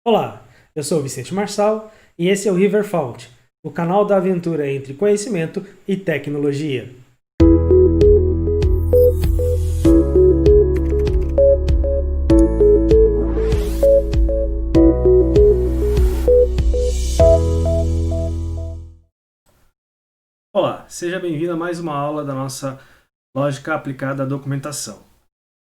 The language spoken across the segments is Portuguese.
Olá, eu sou o Vicente Marçal e esse é o Riverfault, o canal da aventura entre conhecimento e tecnologia. Olá, seja bem-vindo a mais uma aula da nossa lógica aplicada à documentação.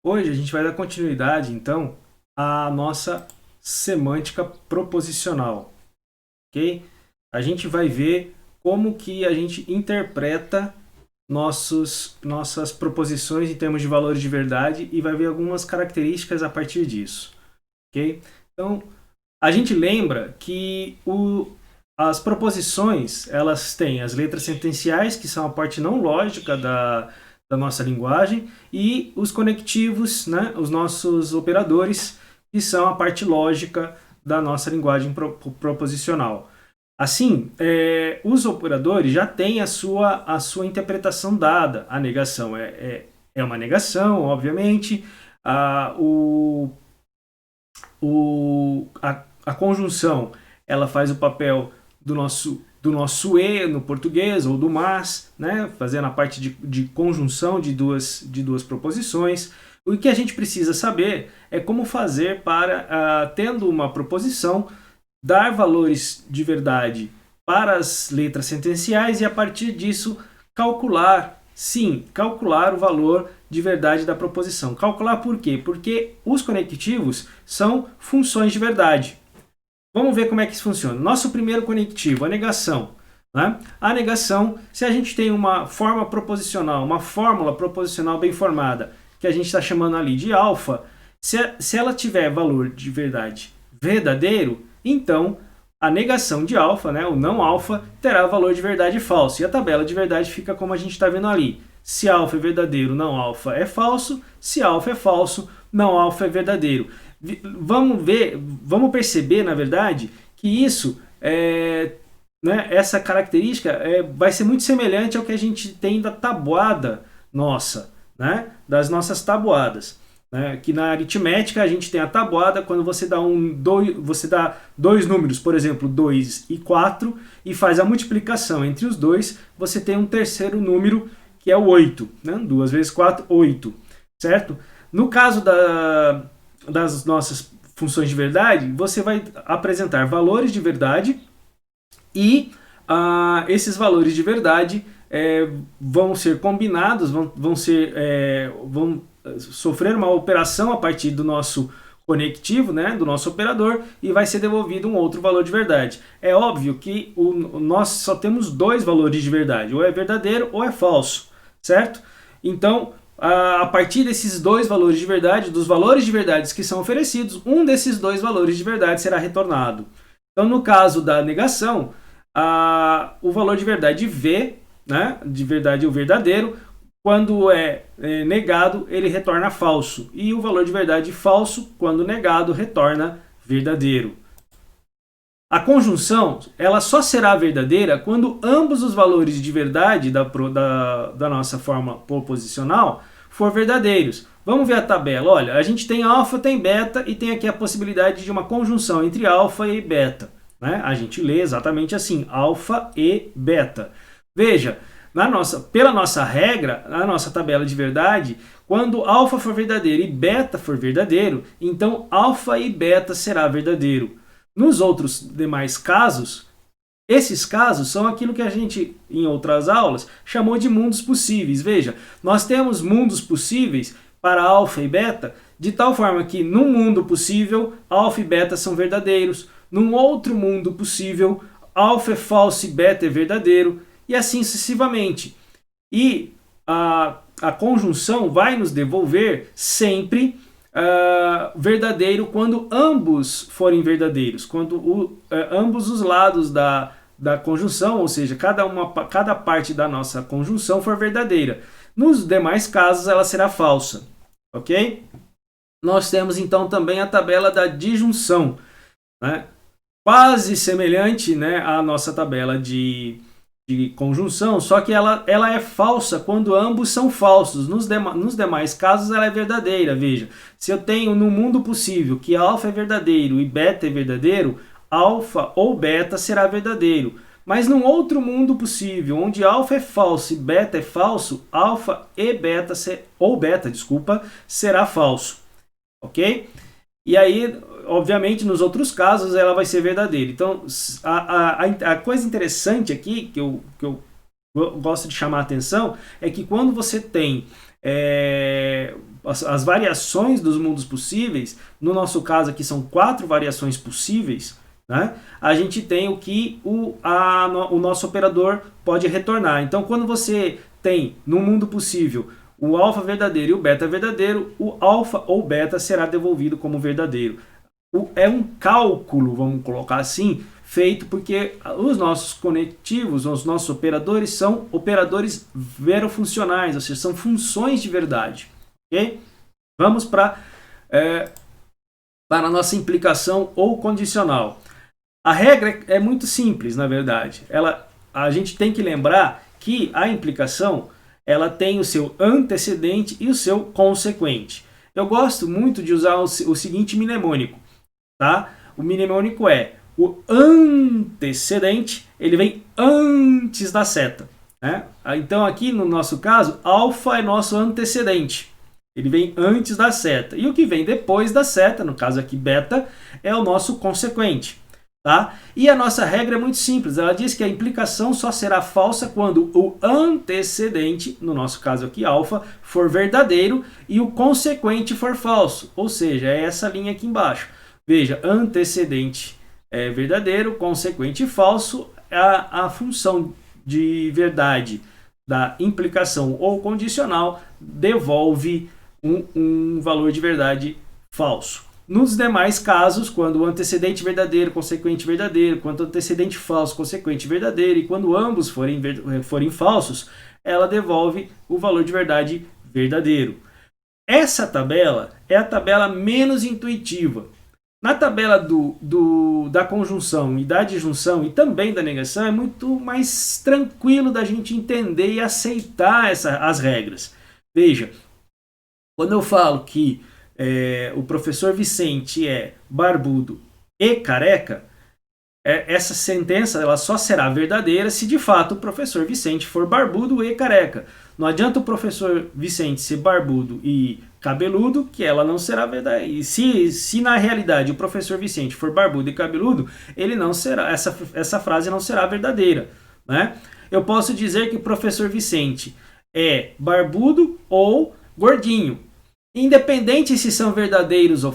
Hoje a gente vai dar continuidade, então, à nossa semântica proposicional, ok? A gente vai ver como que a gente interpreta nossas proposições em termos de valores de verdade e vai ver algumas características a partir disso, ok? Então, a gente lembra que as proposições, elas têm as letras sentenciais, que são a parte não lógica da nossa linguagem, e os conectivos, né, os nossos operadores, que são a parte lógica da nossa linguagem proposicional. Assim, os operadores já têm a sua interpretação dada. A negação é uma negação, obviamente. A conjunção, ela faz o papel do nosso e no português, ou do mas, né? Fazendo a parte de conjunção de duas proposições. O que a gente precisa saber é como fazer para, tendo uma proposição, dar valores de verdade para as letras sentenciais e, a partir disso, calcular o valor de verdade da proposição. Calcular por quê? Porque os conectivos são funções de verdade. Vamos ver como é que isso funciona. Nosso primeiro conectivo, a negação. Né? A negação, se a gente tem uma forma proposicional, uma fórmula proposicional bem formada, que a gente está chamando ali de alfa, se ela tiver valor de verdade verdadeiro, então a negação de alfa, né, o não alfa, terá valor de verdade falso. E a tabela de verdade fica como a gente está vendo ali. Se alfa é verdadeiro, não alfa é falso. Se alfa é falso, não alfa é verdadeiro. Vamos perceber, na verdade, que isso essa característica vai ser muito semelhante ao que a gente tem da tabuada nossa, né, das nossas tabuadas. Né, que na aritmética a gente tem a tabuada quando você dá dois números, por exemplo, 2 e 4, e faz a multiplicação entre os dois, você tem um terceiro número que é o 8. Né? 2 vezes 4, 8. Certo? No caso das nossas funções de verdade, você vai apresentar valores de verdade e esses valores de verdade vão ser combinados, vão sofrer uma operação a partir do nosso conectivo, né, do nosso operador, e vai ser devolvido um outro valor de verdade. É óbvio que nós só temos dois valores de verdade, ou é verdadeiro ou é falso, certo? Então, a partir desses dois valores de verdade, dos valores de verdade que são oferecidos, um desses dois valores de verdade será retornado. Então, no caso da negação, o valor de verdade V, né, de verdade o verdadeiro, quando é negado, ele retorna falso. E o valor de verdade falso, quando negado, retorna verdadeiro. A conjunção, ela só será verdadeira quando ambos os valores de verdade da nossa forma proposicional for verdadeiros. Vamos ver a tabela. Olha, a gente tem alfa, tem beta e tem aqui a possibilidade de uma conjunção entre alfa e beta. Né? A gente lê exatamente assim, alfa e beta. Veja, pela nossa regra, na nossa tabela de verdade, quando alfa for verdadeiro e beta for verdadeiro, então alfa e beta será verdadeiro. Nos outros demais casos, esses casos são aquilo que a gente, em outras aulas, chamou de mundos possíveis. Veja, nós temos mundos possíveis para alfa e beta, de tal forma que num mundo possível, alfa e beta são verdadeiros. Num outro mundo possível, alfa é falso e beta é verdadeiro. E assim sucessivamente. E a conjunção vai nos devolver sempre verdadeiro quando ambos forem verdadeiros. Quando ambos os lados da conjunção, ou seja, cada parte da nossa conjunção for verdadeira. Nos demais casos, ela será falsa. Ok? Nós temos então também a tabela da disjunção. Né? Quase semelhante, né, à nossa tabela de de conjunção, só que ela é falsa quando ambos são falsos. Nos demais casos ela é verdadeira. Veja, se eu tenho no mundo possível que alfa é verdadeiro e beta é verdadeiro, alfa ou beta será verdadeiro. Mas num outro mundo possível, onde alfa é falso e beta é falso, alfa e beta, desculpa, será falso. Ok? E aí, obviamente, nos outros casos ela vai ser verdadeira. Então, a coisa interessante aqui, que eu gosto de chamar a atenção, é que quando você tem as variações dos mundos possíveis, no nosso caso aqui são 4 variações possíveis, né? A gente tem o que o nosso operador pode retornar. Então, quando você tem no mundo possível o alfa verdadeiro e o beta verdadeiro, o alfa ou beta será devolvido como verdadeiro. É um cálculo, vamos colocar assim, feito porque os nossos conectivos, os nossos operadores são operadores verofuncionais, ou seja, são funções de verdade. Okay? Vamos para a nossa implicação ou condicional. A regra é muito simples, na verdade. A gente tem que lembrar que a implicação ela tem o seu antecedente e o seu consequente. Eu gosto muito de usar o seguinte mnemônico. Tá? O mnemônico é o antecedente, ele vem antes da seta. Né? Então aqui no nosso caso, alfa é nosso antecedente. Ele vem antes da seta. E o que vem depois da seta, no caso aqui beta, é o nosso consequente. Tá? E a nossa regra é muito simples, ela diz que a implicação só será falsa quando o antecedente, no nosso caso aqui alfa, for verdadeiro e o consequente for falso, ou seja, é essa linha aqui embaixo. Veja, antecedente é verdadeiro, consequente falso, a função de verdade da implicação ou condicional devolve um valor de verdade falso. Nos demais casos, quando o antecedente verdadeiro, consequente verdadeiro, quando o antecedente falso, consequente verdadeiro, e quando ambos forem falsos, ela devolve o valor de verdade verdadeiro. Essa tabela é a tabela menos intuitiva. Na tabela da conjunção e da disjunção e também da negação é muito mais tranquilo da gente entender e aceitar as regras. Veja, quando eu falo que o professor Vicente é barbudo e careca, essa sentença ela só será verdadeira se de fato o professor Vicente for barbudo e careca. Não adianta o professor Vicente ser barbudo e cabeludo, que ela não será verdadeira. E se na realidade o professor Vicente for barbudo e cabeludo, ele não será, essa frase não será verdadeira. Né? Eu posso dizer que o professor Vicente é barbudo ou gordinho. Independente se são verdadeiros ou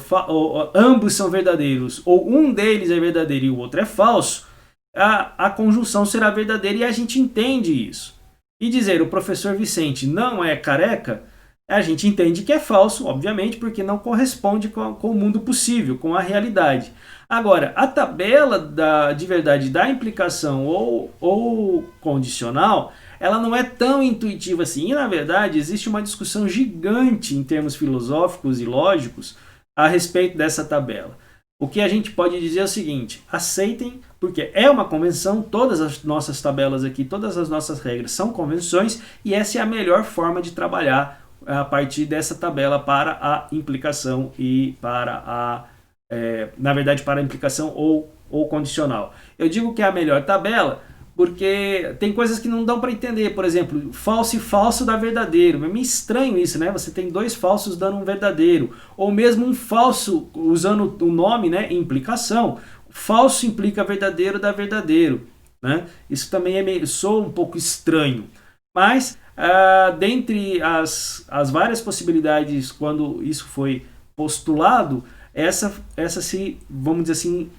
ambos são verdadeiros, ou um deles é verdadeiro e o outro é falso, a conjunção será verdadeira e a gente entende isso. E dizer o professor Vicente não é careca, a gente entende que é falso, obviamente, porque não corresponde com o mundo possível, com a realidade. Agora, a tabela de verdade da implicação ou condicional, ela não é tão intuitiva assim. E, na verdade, existe uma discussão gigante em termos filosóficos e lógicos a respeito dessa tabela. O que a gente pode dizer é o seguinte: aceitem, porque é uma convenção, todas as nossas tabelas aqui, todas as nossas regras são convenções, e essa é a melhor forma de trabalhar a partir dessa tabela para a implicação e para na verdade, para a implicação ou condicional. Eu digo que é a melhor tabela porque tem coisas que não dão para entender. Por exemplo, falso e falso dá verdadeiro. É meio estranho isso, né? Você tem dois falsos dando um verdadeiro. Ou mesmo um falso usando o nome, né? Implicação. Falso implica verdadeiro dá verdadeiro. Né? Isso também soa um pouco estranho. Mas, dentre as várias possibilidades, quando isso foi postulado, essa se, vamos dizer assim,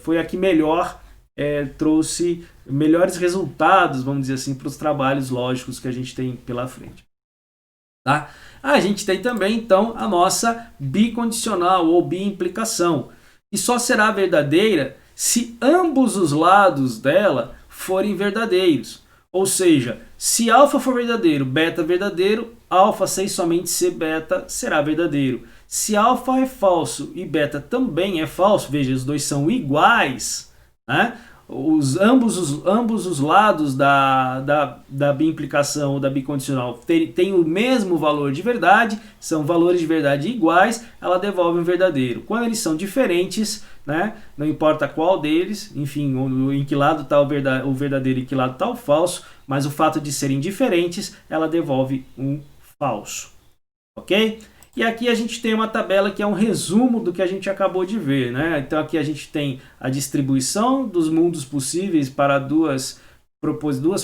foi a que melhor trouxe melhores resultados, vamos dizer assim, para os trabalhos lógicos que a gente tem pela frente. Tá? A gente tem também, então, a nossa bicondicional ou biimplicação, que só será verdadeira se ambos os lados dela forem verdadeiros. Ou seja, se alfa for verdadeiro, beta verdadeiro, alfa sem somente ser beta será verdadeiro. Se alfa é falso e beta também é falso, veja, os dois são iguais, né? ambos os lados da biimplicação ou da bicondicional tem o mesmo valor de verdade, são valores de verdade iguais, ela devolve um verdadeiro. Quando eles são diferentes, né, não importa qual deles, enfim, em que lado está o verdadeiro e em que lado está o falso, mas o fato de serem diferentes, ela devolve um falso. Ok? E aqui a gente tem uma tabela que é um resumo do que a gente acabou de ver, né? Então aqui a gente tem a distribuição dos mundos possíveis para duas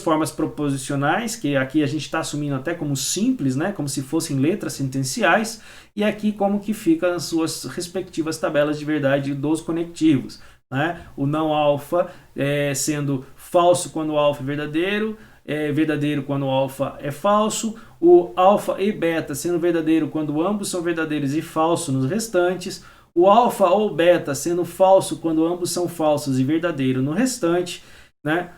formas proposicionais, que aqui a gente está assumindo até como simples, né? Como se fossem letras sentenciais, e aqui como que fica as suas respectivas tabelas de verdade dos conectivos, né? O não alfa sendo falso quando o alfa é verdadeiro quando o alfa é falso, o alfa e beta sendo verdadeiro quando ambos são verdadeiros e falso nos restantes, o alfa ou beta sendo falso quando ambos são falsos e verdadeiro no restante, né?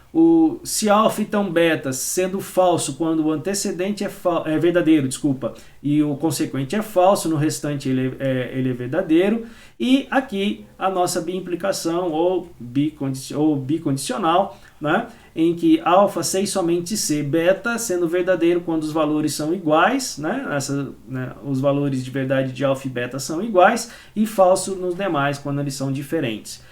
Se alfa então beta sendo falso quando o antecedente é verdadeiro, desculpa, e o consequente é falso, no restante ele é verdadeiro. E aqui a nossa biimplicação ou bicondicional, né? Em que alfa C e somente C, beta sendo verdadeiro quando os valores são iguais, né? Os valores de verdade de alfa e beta são iguais, e falso nos demais quando eles são diferentes.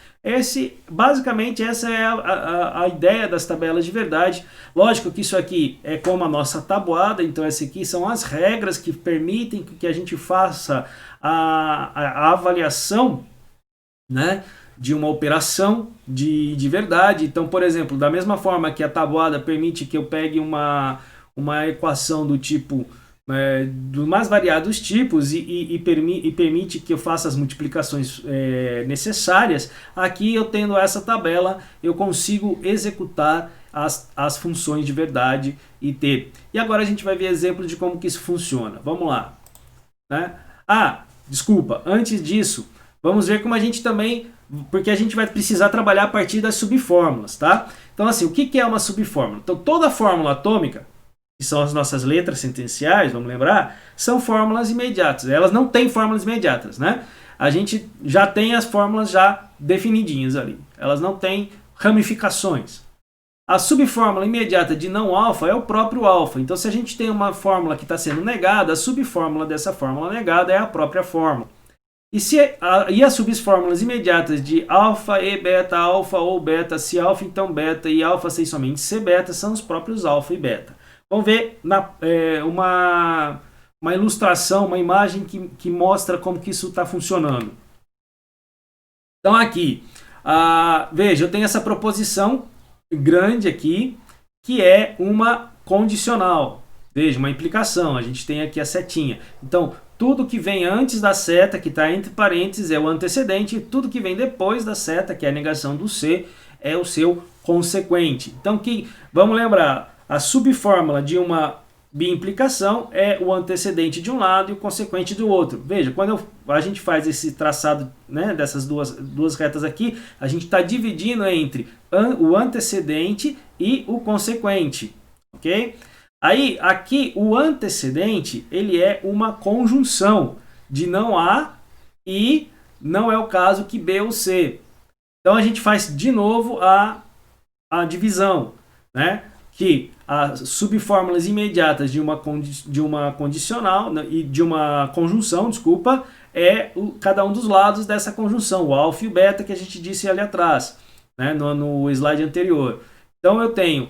Basicamente essa é a ideia das tabelas de verdade. Lógico que isso aqui é como a nossa tabuada, então essas aqui são as regras que permitem que a gente faça a avaliação, né, de uma operação de verdade. Então, por exemplo, da mesma forma que a tabuada permite que eu pegue uma equação do tipo dos mais variados tipos e permite que eu faça as multiplicações necessárias, aqui eu tendo essa tabela, eu consigo executar as funções de verdade e ter. E agora a gente vai ver exemplos de como que isso funciona. Vamos lá. Né? Desculpa, antes disso, vamos ver como a gente também, porque a gente vai precisar trabalhar a partir das subfórmulas, tá? Então assim, o que é uma subfórmula? Então toda fórmula atômica, que são as nossas letras sentenciais, vamos lembrar, são fórmulas imediatas. Elas não têm fórmulas imediatas, né? A gente já tem as fórmulas já definidinhas ali. Elas não têm ramificações. A subfórmula imediata de não alfa é o próprio alfa. Então, se a gente tem uma fórmula que está sendo negada, a subfórmula dessa fórmula negada é a própria fórmula. E as subfórmulas imediatas de alfa e beta, alfa ou beta, se alfa então beta e alfa se somente se beta, são os próprios alfa e beta. Vamos ver uma ilustração, uma imagem que mostra como que isso está funcionando. Então aqui, veja, eu tenho essa proposição grande aqui, que é uma condicional. Veja, uma implicação, a gente tem aqui a setinha. Então, tudo que vem antes da seta, que está entre parênteses, é o antecedente, e tudo que vem depois da seta, que é a negação do C, é o seu consequente. Então, vamos lembrar, a subfórmula de uma biimplicação é o antecedente de um lado e o consequente do outro. Veja, quando a gente faz esse traçado, né, dessas duas retas aqui, a gente está dividindo entre o antecedente e o consequente, ok? Aí, aqui, o antecedente, ele é uma conjunção de não A e não é o caso que B ou C. Então, a gente faz de novo a divisão, né? Que as subfórmulas imediatas de uma condicional e de uma conjunção, desculpa, é cada um dos lados dessa conjunção, o alfa e o beta que a gente disse ali atrás, né, no slide anterior. Então eu tenho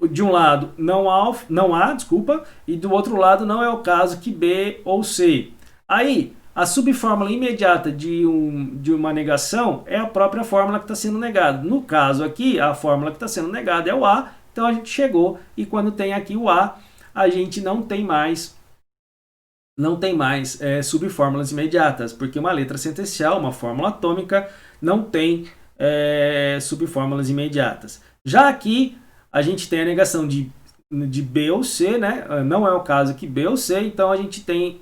de um lado não A, desculpa, e do outro lado não é o caso que B ou C. Aí a subfórmula imediata de uma negação é a própria fórmula que está sendo negada. No caso aqui, a fórmula que está sendo negada é o A. Então a gente chegou, e quando tem aqui o A, a gente não tem mais subfórmulas imediatas, porque uma letra sentencial, uma fórmula atômica, não tem subfórmulas imediatas. Já aqui, a gente tem a negação de B ou C, né? Não é o caso aqui B ou C, então a gente tem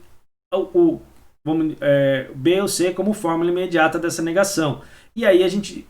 B ou C como fórmula imediata dessa negação. E aí a gente,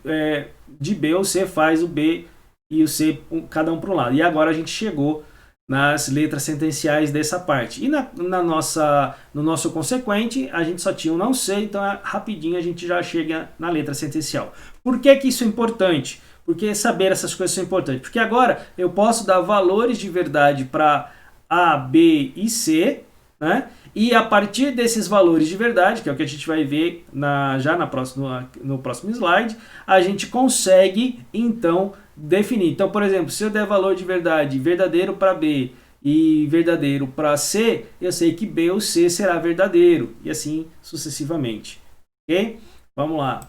de B ou C, faz o B e o C, cada um para um lado. E agora a gente chegou nas letras sentenciais dessa parte. E no nosso consequente, a gente só tinha um não sei, então rapidinho a gente já chega na letra sentencial. Por que que isso é importante? Porque saber essas coisas são importantes. Porque agora eu posso dar valores de verdade para A, B e C, né? E a partir desses valores de verdade, que é o que a gente vai ver no próximo slide, a gente consegue então definir. Então, por exemplo, se eu der valor de verdade verdadeiro para B e verdadeiro para C, eu sei que B ou C será verdadeiro, e assim sucessivamente. Ok? Vamos lá.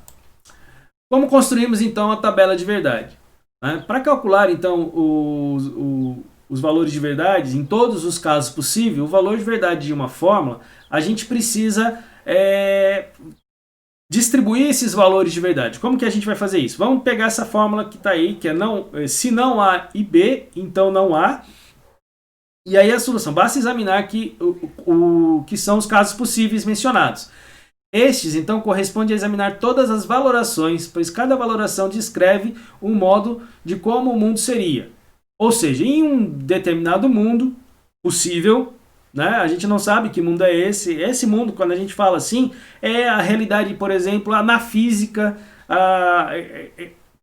Como construímos então a tabela de verdade? Para calcular então os valores de verdade, em todos os casos possíveis, o valor de verdade de uma fórmula, a gente precisa distribuir esses valores de verdade. Como que a gente vai fazer isso? Vamos pegar essa fórmula que está aí, que é se não A e B, então não há. E aí a solução, basta examinar aqui o que são os casos possíveis mencionados. Estes, então, correspondem a examinar todas as valorações, pois cada valoração descreve um modo de como o mundo seria. Ou seja, em um determinado mundo possível, né, a gente não sabe que mundo é esse. Esse mundo, quando a gente fala assim, é a realidade, por exemplo, na física,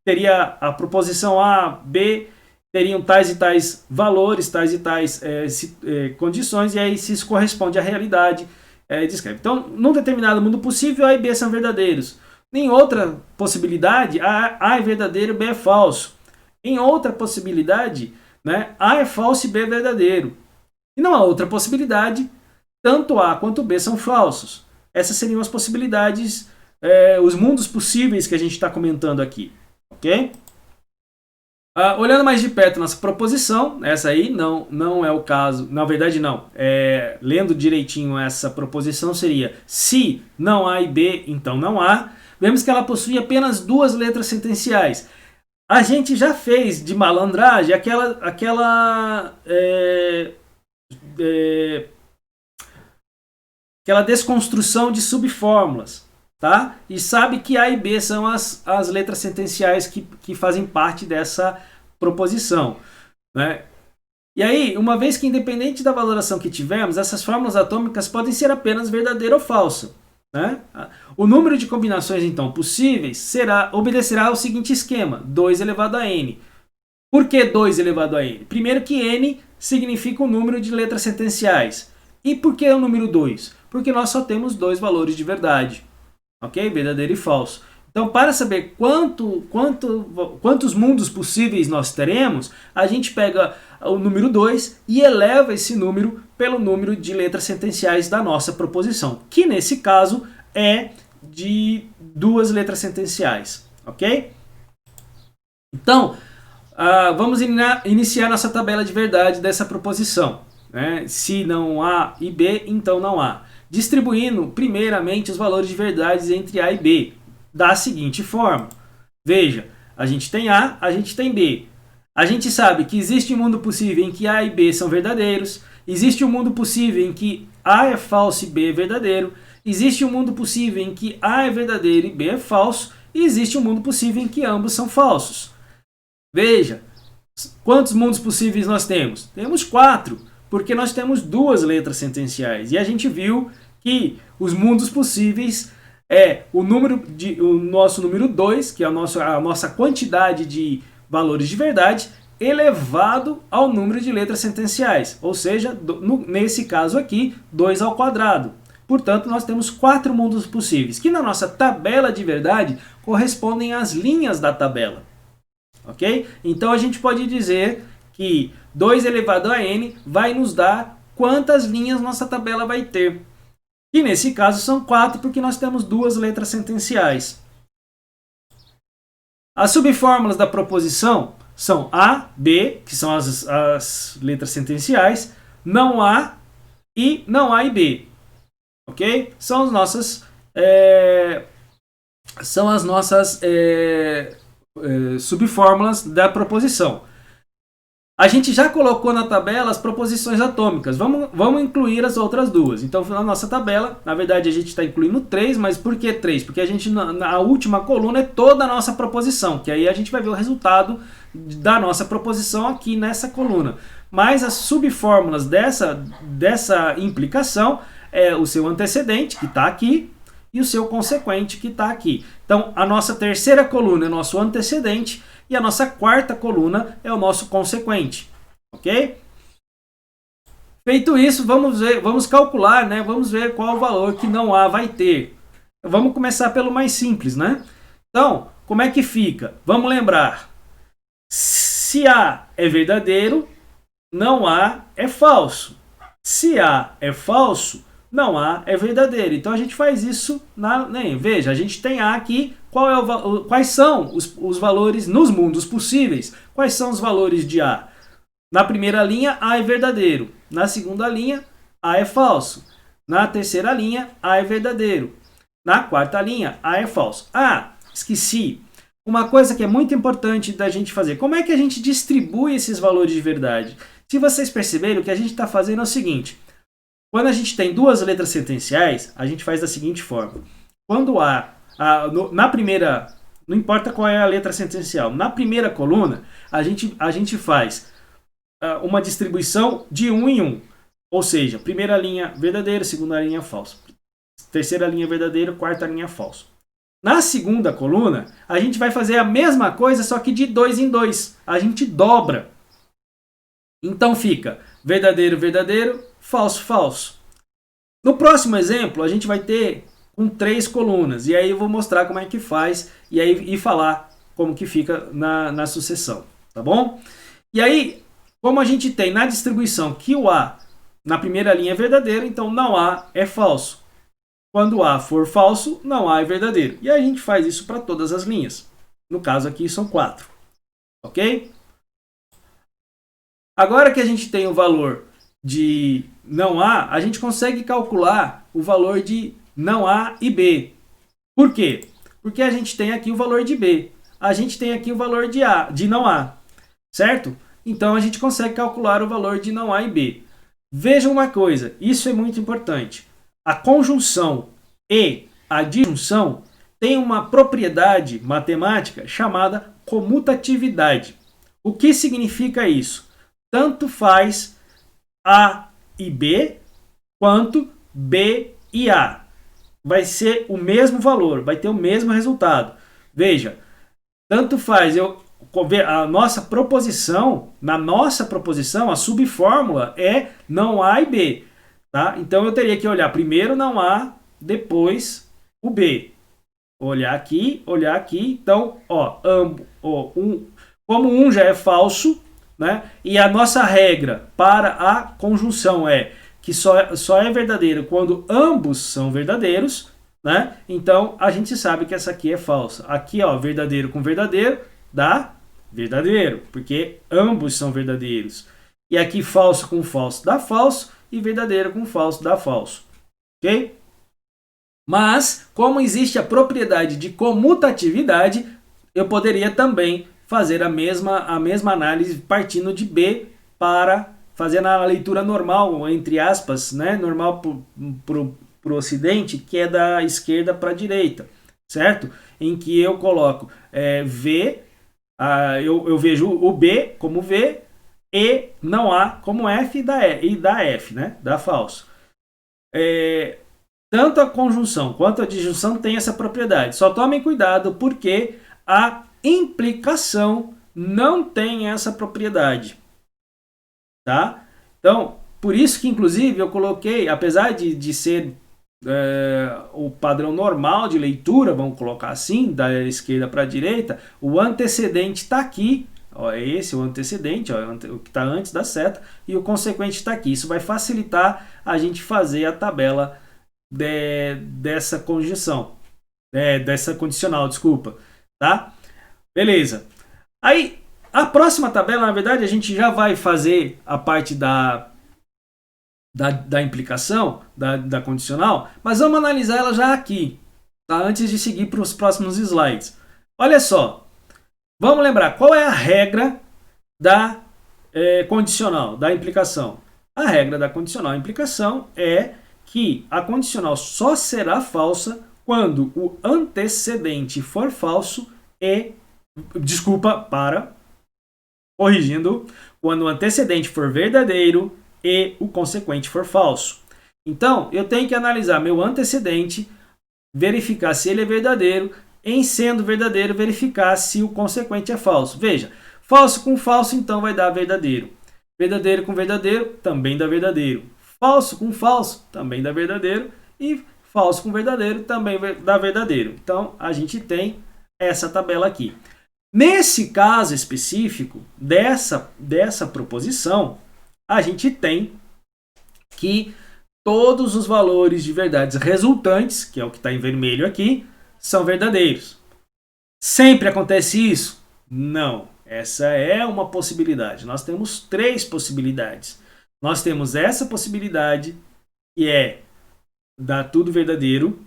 teria a proposição A, B, teriam tais e tais valores, tais e tais condições, e aí se isso corresponde à realidade, descreve. Então, num determinado mundo possível, A e B são verdadeiros. Em outra possibilidade, A é verdadeiro, B é falso. Em outra possibilidade, né, A é falso e B é verdadeiro. E não há outra possibilidade, tanto A quanto B são falsos. Essas seriam as possibilidades, os mundos possíveis que a gente está comentando aqui. Ok? Olhando mais de perto nossa proposição, essa aí não é o caso, na verdade não, lendo direitinho essa proposição seria se não A e B, então não há. Vemos que ela possui apenas duas letras sentenciais. A gente já fez de malandragem aquela desconstrução de subfórmulas, tá? E sabe que A e B são as letras sentenciais que fazem parte dessa proposição, né? E aí, uma vez que independente da valoração que tivermos, essas fórmulas atômicas podem ser apenas verdadeira ou falsa, né? O número de combinações então possíveis obedecerá ao seguinte esquema: 2 elevado a n. Por que 2 elevado a n? Primeiro que n significa o número de letras sentenciais. E por que o número 2? Porque nós só temos dois valores de verdade, ok? Verdadeiro e falso. Então, para saber quantos mundos possíveis nós teremos, a gente pega o número 2 e eleva esse número pelo número de letras sentenciais da nossa proposição, que nesse caso é de duas letras sentenciais, ok? Então, vamos iniciar nossa tabela de verdade dessa proposição, né? Se não A e B, então não há. Distribuindo primeiramente os valores de verdade entre A e B, da seguinte forma. Veja, a gente tem A, a gente tem B. A gente sabe que existe um mundo possível em que A e B são verdadeiros, existe um mundo possível em que A é falso e B é verdadeiro, existe um mundo possível em que A é verdadeiro e B é falso, e existe um mundo possível em que ambos são falsos. Veja, quantos mundos possíveis nós temos? Temos 4, porque nós temos duas letras sentenciais. E a gente viu que os mundos possíveis o nosso número 2, que é a nossa quantidade de valores de verdade, elevado ao número de letras sentenciais. Ou seja, nesse caso aqui, 2 ao quadrado. Portanto, nós temos 4 mundos possíveis, que na nossa tabela de verdade correspondem às linhas da tabela. Ok? Então a gente pode dizer que 2 elevado a n vai nos dar quantas linhas nossa tabela vai ter. E nesse caso são 4, porque nós temos duas letras sentenciais. As subfórmulas da proposição são A, B, que são as letras sentenciais, não A e não A e B. Ok? São as nossas subfórmulas da proposição. A gente já colocou na tabela as proposições atômicas. Vamos incluir as outras duas. Então, na nossa tabela, na verdade, a gente está incluindo 3, mas por que 3? Porque a gente, na última coluna é toda a nossa proposição, que aí a gente vai ver o resultado da nossa proposição aqui nessa coluna. Mas as subfórmulas dessa implicação é o seu antecedente, que está aqui, e o seu consequente, que está aqui. Então, a nossa terceira coluna é o nosso antecedente, e a nossa quarta coluna é o nosso consequente. Ok? Feito isso, vamos calcular, né? Vamos ver qual o valor que não A vai ter. Vamos começar pelo mais simples, né? Então, como é que fica? Vamos lembrar. Se A é verdadeiro, não A é falso. Se A é falso, não A é verdadeiro. Então a gente faz isso veja, a gente tem A aqui. Quais são os valores nos mundos possíveis? Quais são os valores de A? Na primeira linha, A é verdadeiro. Na segunda linha, A é falso. Na terceira linha, A é verdadeiro. Na quarta linha, A é falso. Ah, esqueci. Uma coisa que é muito importante da gente fazer. Como é que a gente distribui esses valores de verdade? Se vocês perceberem, o que a gente está fazendo é o seguinte. Quando a gente tem duas letras sentenciais, a gente faz da seguinte forma. Quando na primeira, não importa qual é a letra sentencial, na primeira coluna, a gente faz uma distribuição de 1 em 1. Ou seja, primeira linha verdadeiro, segunda linha falso. Terceira linha verdadeiro, quarta linha falso. Na segunda coluna, a gente vai fazer a mesma coisa, só que de 2 em 2. A gente dobra. Então fica verdadeiro, verdadeiro, falso, falso. No próximo exemplo, a gente vai ter com 3 colunas. E aí eu vou mostrar como é que faz e falar como que fica na sucessão. Tá bom? E aí, como a gente tem na distribuição que o A na primeira linha é verdadeiro, então não A é falso. Quando A for falso, não A é verdadeiro. E a gente faz isso para todas as linhas. No caso aqui são 4. Ok? Agora que a gente tem o valor de não A, a gente consegue calcular o valor de não A e B. Por quê? Porque a gente tem aqui o valor de B. A gente tem aqui o valor de não A. Certo? Então a gente consegue calcular o valor de não A e B. Veja uma coisa, isso é muito importante. A conjunção e a disjunção têm uma propriedade matemática chamada comutatividade. O que significa isso? Tanto faz A e B, quanto B e A. Vai ser o mesmo valor, vai ter o mesmo resultado. Veja, tanto faz a nossa proposição, na nossa proposição, a subfórmula é não A e B. Tá? Então eu teria que olhar primeiro não A, depois o B. Olhar aqui. Então, como um já é falso, né? E a nossa regra para a conjunção é que só é verdadeiro quando ambos são verdadeiros, né? Então a gente sabe que essa aqui é falsa. Aqui, verdadeiro com verdadeiro dá verdadeiro, porque ambos são verdadeiros. E aqui falso com falso dá falso, e verdadeiro com falso dá falso. Ok? Mas, como existe a propriedade de comutatividade, eu poderia também fazer a mesma análise partindo de B para fazer a leitura normal, entre aspas, né? Normal para o ocidente, que é da esquerda para a direita, certo? Em que eu coloco V, eu vejo o B como V, e não A como F e dá F, né? Dá falso. Tanto a conjunção quanto a disjunção tem essa propriedade. Só tomem cuidado porque a implicação não tem essa propriedade. Tá? Então, por isso que inclusive eu coloquei, apesar de ser o padrão normal de leitura, vamos colocar assim, da esquerda para a direita, o antecedente está aqui. Esse é o antecedente, o que está antes da seta, e o consequente está aqui. Isso vai facilitar a gente fazer a tabela dessa conjunção, dessa condicional, desculpa, tá? Beleza. Aí, a próxima tabela, na verdade, a gente já vai fazer a parte da implicação, da condicional, mas vamos analisar ela já aqui, tá? Antes de seguir para os próximos slides. Olha só. Vamos lembrar, qual é a regra da condicional, da implicação? A regra da condicional implicação é que a condicional só será falsa quando o antecedente for falso Corrigindo, quando o antecedente for verdadeiro e o consequente for falso. Então, eu tenho que analisar meu antecedente, verificar se ele é verdadeiro, em sendo verdadeiro, verificar se o consequente é falso. Veja, falso com falso, então vai dar verdadeiro. Verdadeiro com verdadeiro, também dá verdadeiro. Falso com falso, também dá verdadeiro. E falso com verdadeiro, também dá verdadeiro. Então, a gente tem essa tabela aqui. Nesse caso específico, dessa proposição, a gente tem que todos os valores de verdades resultantes, que é o que está em vermelho aqui, são verdadeiros. Sempre acontece isso? Não. Essa é uma possibilidade. Nós temos 3 possibilidades. Nós temos essa possibilidade, que é dar tudo verdadeiro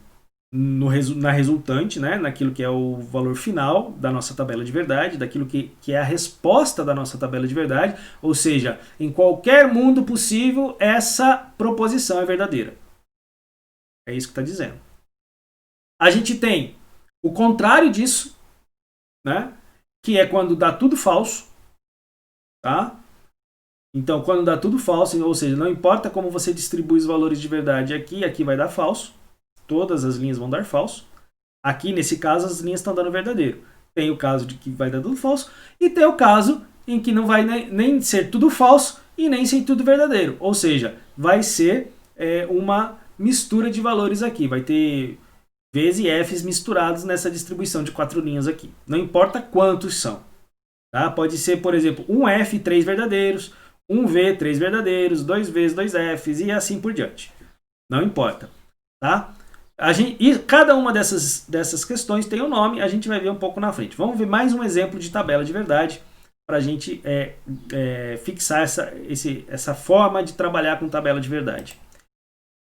na resultante, né? Naquilo que é o valor final da nossa tabela de verdade, daquilo que é a resposta da nossa tabela de verdade, ou seja, em qualquer mundo possível, essa proposição é verdadeira. É isso que está dizendo. A gente tem o contrário disso, né? Que é quando dá tudo falso, tá? Então, quando dá tudo falso, ou seja, não importa como você distribui os valores de verdade aqui vai dar falso. Todas as linhas vão dar falso. Aqui, nesse caso, as linhas estão dando verdadeiro. Tem o caso de que vai dar tudo falso e tem o caso em que não vai nem ser tudo falso e nem ser tudo verdadeiro. Ou seja, vai ser uma mistura de valores aqui. Vai ter V's e F's misturados nessa distribuição de 4 linhas aqui. Não importa quantos são. Tá? Pode ser, por exemplo, um F, 3 verdadeiros, um V, 3 verdadeiros, 2 V's, 2 F's e assim por diante. Não importa. Tá? E cada uma dessas questões tem um nome, a gente vai ver um pouco na frente. Vamos ver mais um exemplo de tabela de verdade para a gente fixar essa forma de trabalhar com tabela de verdade.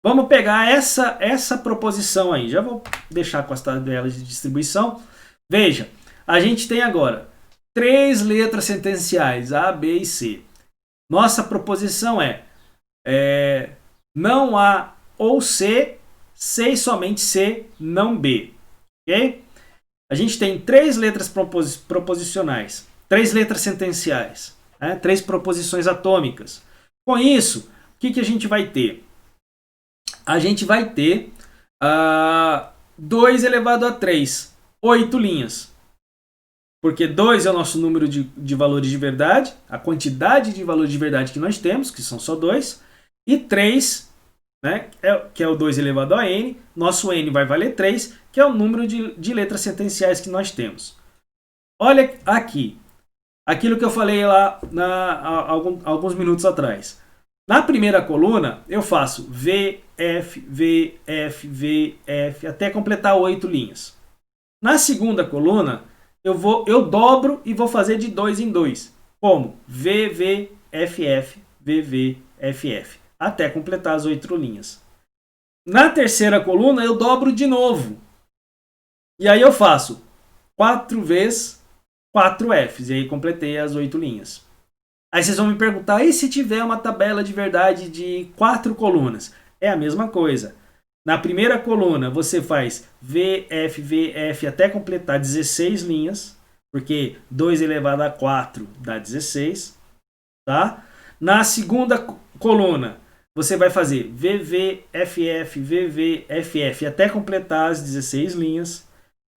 Vamos pegar essa proposição aí. Já vou deixar com as tabelas de distribuição. Veja, a gente tem agora 3 letras sentenciais, A, B e C. Nossa proposição não A ou C, C e somente C, não B. Ok? A gente tem 3 letras proposicionais, 3 letras sentenciais, 3 proposições atômicas. Com isso, o que a gente vai ter? A gente vai ter 2 elevado a 3, 8 linhas. Porque 2 é o nosso número de valores de verdade, a quantidade de valores de verdade que nós temos, que são só 2, e 3, né, que é o 2 elevado a n, nosso n vai valer 3, que é o número de letras sentenciais que nós temos. Olha aqui, aquilo que eu falei lá alguns minutos atrás. Na primeira coluna, eu faço V, F, V, F, V, F, até completar 8 linhas. Na segunda coluna, eu dobro e vou fazer de 2 em 2. Como? V, V, F, F, V, V, F, F. Até completar as 8 linhas. Na terceira coluna, eu dobro de novo. E aí eu faço 4 vezes 4 Fs. E aí completei as 8 linhas. Aí vocês vão me perguntar, e se tiver uma tabela de verdade de 4 colunas? É a mesma coisa. Na primeira coluna, você faz V, F, até completar 16 linhas, porque 2 elevado a 4 dá 16. Tá? Na segunda coluna, você vai fazer VV, FF, VV, FF, até completar as 16 linhas.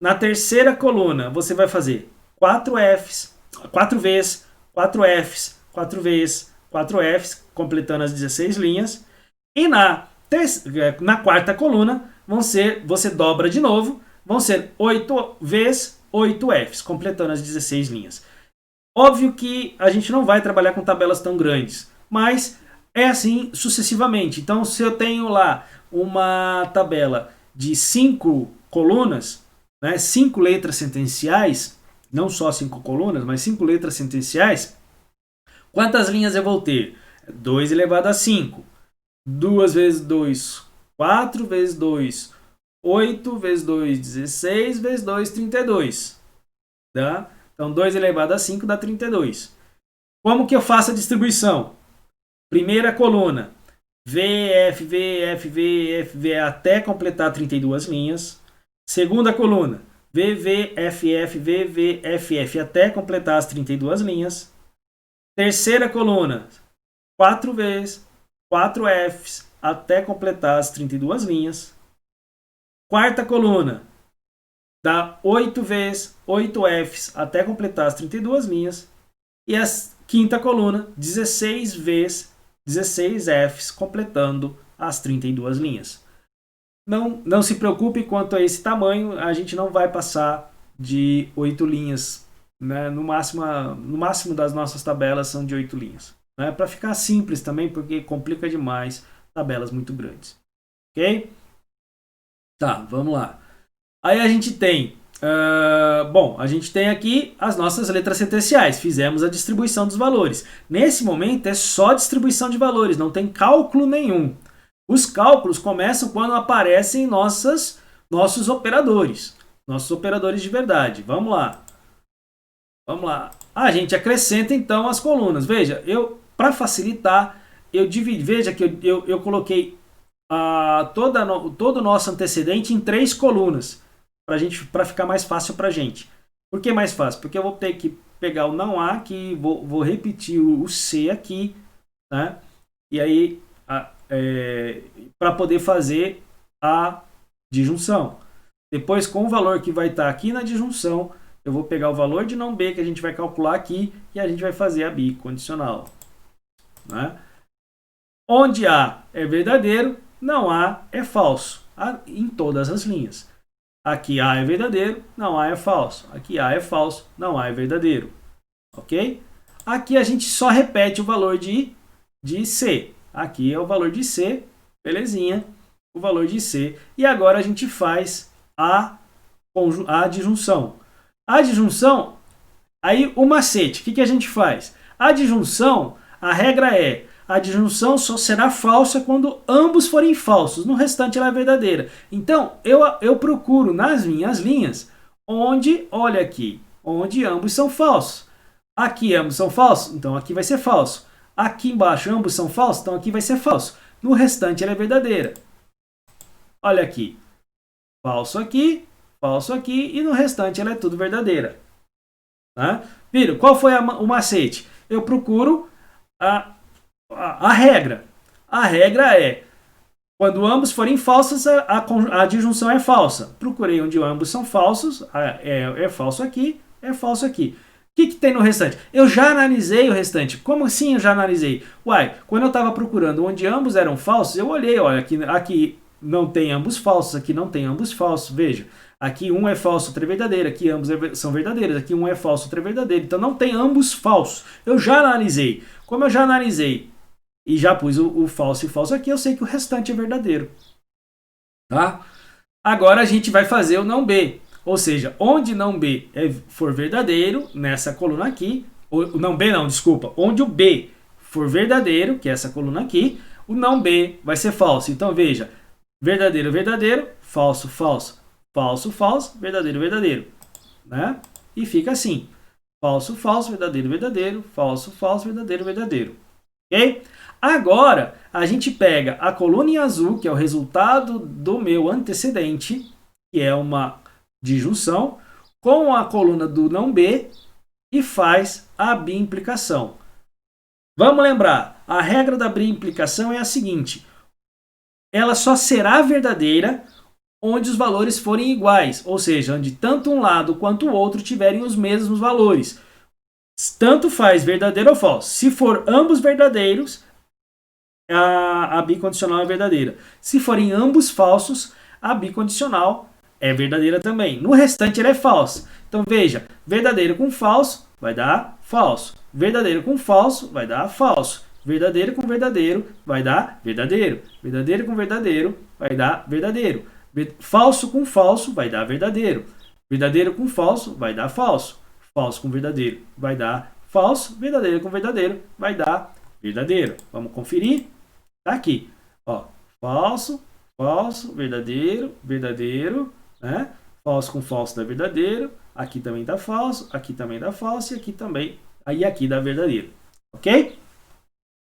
Na terceira coluna, você vai fazer 4 Fs, 4 Vs, 4 Fs, 4 Vs, 4 Fs, completando as 16 linhas. E na quarta coluna, você dobra de novo, vão ser 8 Vs, 8 Fs, completando as 16 linhas. Óbvio que a gente não vai trabalhar com tabelas tão grandes, mas é assim sucessivamente. Então, se eu tenho lá uma tabela de 5 colunas, 5 letras sentenciais, não só 5 colunas, mas 5 letras sentenciais, quantas linhas eu vou ter? 2 elevado a 5. 2 vezes 2, 4 vezes 2, 8 vezes 2, 16 vezes 2, 32. Tá? Então, 2 elevado a 5 dá 32. Como que eu faço a distribuição? Primeira coluna, VF, VF, VF, V até completar 32 linhas. Segunda coluna, VV, FF, VV, FF até completar as 32 linhas. Terceira coluna, 4 vezes, 4 Fs até completar as 32 linhas. Quarta coluna, dá 8 vezes, 8 Fs até completar as 32 linhas. E a quinta coluna, 16 vezes, 16 Fs completando as 32 linhas. Não se preocupe quanto a esse tamanho, a gente não vai passar de 8 linhas. Né? No máximo das nossas tabelas são de 8 linhas. Né? Para ficar simples também, porque complica demais tabelas muito grandes. Ok? Tá, vamos lá. Aí a gente tem, a gente tem aqui as nossas letras sentenciais. Fizemos a distribuição dos valores. Nesse momento é só distribuição de valores, não tem cálculo nenhum. Os cálculos começam quando aparecem nossos operadores. Nossos operadores de verdade. Vamos lá. Vamos lá. A gente acrescenta então as colunas. Veja, para facilitar, eu dividi. Veja que eu coloquei todo o nosso antecedente em 3 colunas. Para ficar mais fácil para a gente. Por que mais fácil? Porque eu vou ter que pegar o não A aqui, vou repetir o C aqui, né? E aí, para poder fazer a disjunção. Depois, com o valor que vai estar aqui na disjunção, eu vou pegar o valor de não B que a gente vai calcular aqui e a gente vai fazer a bicondicional. Né? Onde A é verdadeiro, não A é falso. Em todas as linhas. Aqui A é verdadeiro, não A é falso. Aqui A é falso, não A é verdadeiro. Ok? Aqui a gente só repete o valor de C. Aqui é o valor de C, belezinha, o valor de C. E agora a gente faz a disjunção. A disjunção, aí o macete, o que a gente faz? A disjunção, a regra é, a disjunção só será falsa quando ambos forem falsos, no restante ela é verdadeira. Então, eu procuro nas minhas linhas, olha aqui, onde ambos são falsos. Aqui ambos são falsos, então aqui vai ser falso. Aqui embaixo ambos são falsos, então aqui vai ser falso. No restante ela é verdadeira. Olha aqui. Falso aqui e no restante ela é tudo verdadeira. Tá? Viram? Qual foi o macete? Eu procuro a regra. A regra é, quando ambos forem falsos, a disjunção é falsa. Procurei onde ambos são falsos, é falso aqui, é falso aqui. O que tem no restante? Eu já analisei o restante. Como assim eu já analisei? Quando eu estava procurando onde ambos eram falsos, eu olhei, olha, aqui não tem ambos falsos, aqui não tem ambos falsos. Veja, aqui um é falso, outro é verdadeiro, aqui ambos são verdadeiros, aqui um é falso, outro é verdadeiro. Então não tem ambos falsos. Eu já analisei. Como eu já analisei e já pus o falso e falso aqui, eu sei que o restante é verdadeiro. Tá? Agora a gente vai fazer o não B. Ou seja, onde não B for verdadeiro, nessa coluna aqui, onde o B for verdadeiro, que é essa coluna aqui, o não B vai ser falso. Então veja, verdadeiro, verdadeiro, falso, falso, falso, falso, verdadeiro, verdadeiro. Né? E fica assim, falso, falso, verdadeiro, verdadeiro, falso, falso, verdadeiro, verdadeiro. Ok? Agora, a gente pega a coluna em azul, que é o resultado do meu antecedente, que é uma disjunção, com a coluna do não B e faz a biimplicação. Vamos lembrar, a regra da biimplicação é a seguinte, ela só será verdadeira onde os valores forem iguais, ou seja, onde tanto um lado quanto o outro tiverem os mesmos valores. Tanto faz verdadeiro ou falso. Se for ambos verdadeiros, a bicondicional é verdadeira. Se forem ambos falsos, a bicondicional é verdadeira também. No restante ela é falsa. Então veja, verdadeiro com falso vai dar falso. Verdadeiro com falso vai dar falso. Verdadeiro com verdadeiro vai dar verdadeiro. Verdadeiro com verdadeiro vai dar verdadeiro. Falso com falso vai dar verdadeiro. Verdadeiro com falso vai dar falso. Falso com verdadeiro vai dar falso. Verdadeiro com verdadeiro vai dar verdadeiro. Vamos conferir? Tá aqui. Ó, falso, falso, verdadeiro, verdadeiro. Né? Falso com falso dá verdadeiro. Aqui também dá falso. Aqui também dá falso. E aqui também. Aí aqui dá verdadeiro. Ok?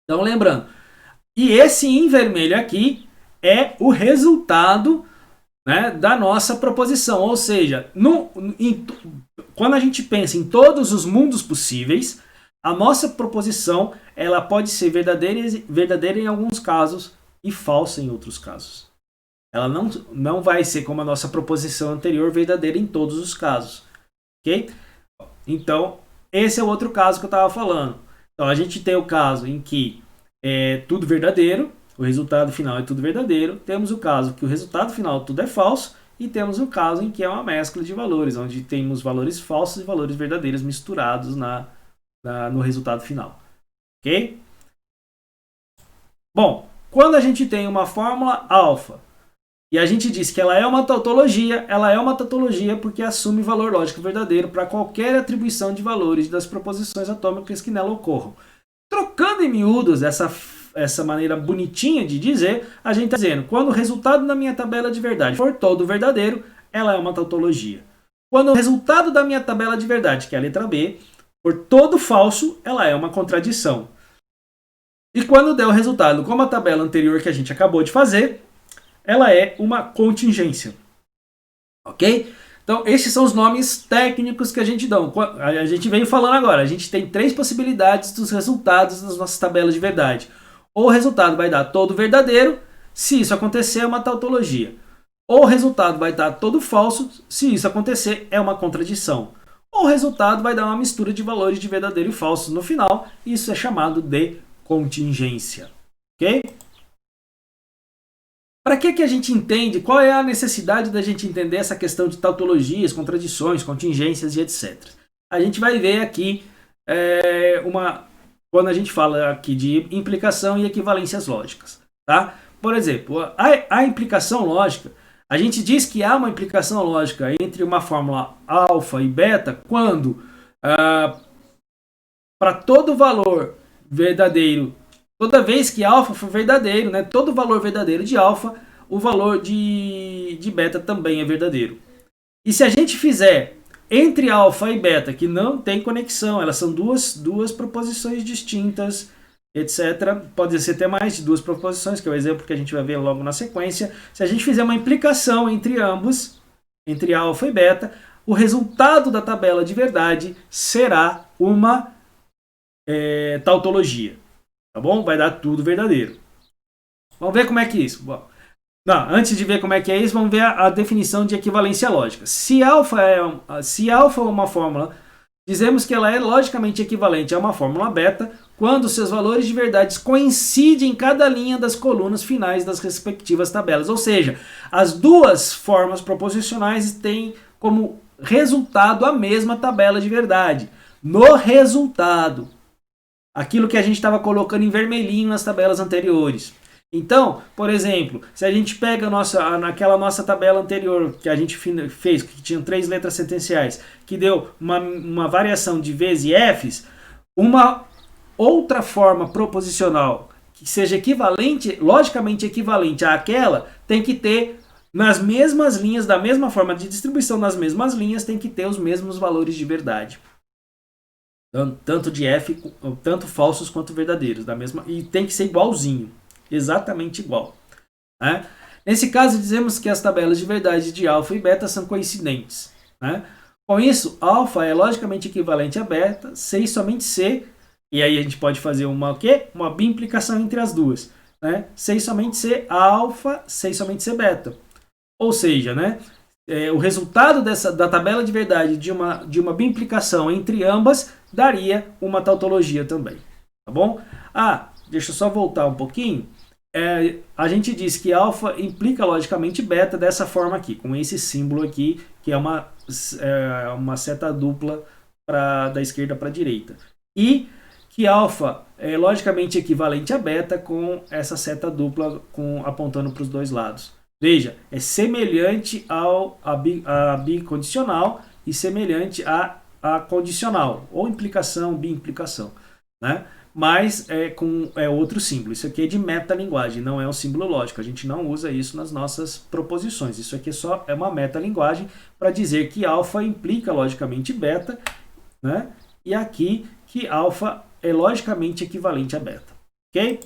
Então lembrando. E esse em vermelho aqui é o resultado, né, da nossa proposição. Ou seja, quando a gente pensa em todos os mundos possíveis, A nossa proposição, ela pode ser verdadeira em alguns casos e falsa em outros casos. Ela não vai ser como a nossa proposição anterior, verdadeira em todos os casos. Ok? Então, esse é o outro caso que eu estava falando. Então, a gente tem o caso em que é tudo verdadeiro, o resultado final é tudo verdadeiro. Temos o caso que o resultado final tudo é falso. E temos o caso em que é uma mescla de valores, onde temos valores falsos e valores verdadeiros misturados no resultado final. Ok? Bom, quando a gente tem uma fórmula alfa e a gente diz que ela é uma tautologia porque assume valor lógico verdadeiro para qualquer atribuição de valores das proposições atômicas que nela ocorram. Trocando em miúdos essa maneira bonitinha de dizer, a gente está dizendo, quando o resultado da minha tabela de verdade for todo verdadeiro, ela é uma tautologia. Quando o resultado da minha tabela de verdade, que é a letra B, for todo falso, ela é uma contradição. E quando der o resultado como a tabela anterior que a gente acabou de fazer, ela é uma contingência. Ok? Então, esses são os nomes técnicos que a gente dá. A gente veio falando agora. A gente tem 3 possibilidades dos resultados das nossas tabelas de verdade. Ou o resultado vai dar todo verdadeiro, se isso acontecer é uma tautologia. Ou o resultado vai dar todo falso, se isso acontecer é uma contradição. Ou o resultado vai dar uma mistura de valores de verdadeiro e falso no final, e isso é chamado de contingência. Ok? Para que a gente entende? Qual é a necessidade da gente entender essa questão de tautologias, contradições, contingências e etc. A gente vai ver aqui quando a gente fala aqui de implicação e equivalências lógicas. Tá? Por exemplo, a implicação lógica, a gente diz que há uma implicação lógica entre uma fórmula alfa e beta quando, para todo valor verdadeiro, toda vez que alfa for verdadeiro, né, todo valor verdadeiro de alfa, o valor de beta também é verdadeiro. E se a gente fizer entre alfa e beta, que não tem conexão, elas são duas proposições distintas, etc. Pode ser até mais de 2 proposições, que é o exemplo que a gente vai ver logo na sequência. Se a gente fizer uma implicação entre ambos, entre alfa e beta, o resultado da tabela de verdade será uma tautologia. Tá bom? Vai dar tudo verdadeiro. Vamos ver como é que é isso. Bom, antes de ver como é que é isso, vamos ver a definição de equivalência lógica. Se alfa é uma fórmula, dizemos que ela é logicamente equivalente a uma fórmula beta quando seus valores de verdade coincidem em cada linha das colunas finais das respectivas tabelas. Ou seja, as duas formas proposicionais têm como resultado a mesma tabela de verdade. No resultado, aquilo que a gente estava colocando em vermelhinho nas tabelas anteriores. Então, por exemplo, se a gente pega naquela nossa tabela anterior que a gente fez, que tinha 3 letras sentenciais, que deu uma variação de V's e F's, uma outra forma proposicional que seja equivalente, logicamente equivalente àquela, tem que ter nas mesmas linhas, da mesma forma de distribuição nas mesmas linhas, tem que ter os mesmos valores de verdade. Tanto de F, tanto falsos quanto verdadeiros, e tem que ser igualzinho. Exatamente igual. Né? Nesse caso, dizemos que as tabelas de verdade de alfa e beta são coincidentes. Né? Com isso, alfa é logicamente equivalente a beta, C e somente C, e aí a gente pode fazer uma bimplicação entre as duas. Né? C e somente C alfa, C e somente C beta. Ou seja, né? O resultado da tabela de verdade de uma bimplicação entre ambas daria uma tautologia também. Tá bom? Deixa eu só voltar um pouquinho. A gente diz que alfa implica logicamente beta dessa forma aqui, com esse símbolo aqui, que é uma seta dupla da esquerda para a direita. E que alfa é logicamente equivalente a beta com essa seta dupla apontando para os dois lados. Veja, é semelhante a bicondicional e semelhante a condicional, ou implicação, bimplicação, né? Mas é outro símbolo. Isso aqui é de metalinguagem, não é um símbolo lógico. A gente não usa isso nas nossas proposições. Isso aqui é uma metalinguagem para dizer que alfa implica logicamente beta, né? E aqui que alfa é logicamente equivalente a beta. Ok?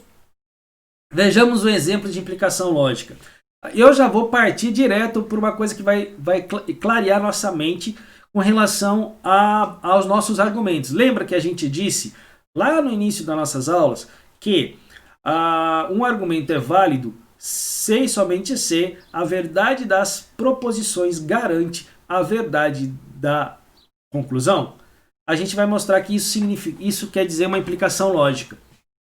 Vejamos um exemplo de implicação lógica. Eu já vou partir direto por uma coisa que vai clarear nossa mente com relação aos nossos argumentos. Lembra que a gente disse lá no início das nossas aulas que um argumento é válido se e somente se a verdade das proposições garante a verdade da conclusão? A gente vai mostrar que isso quer dizer uma implicação lógica.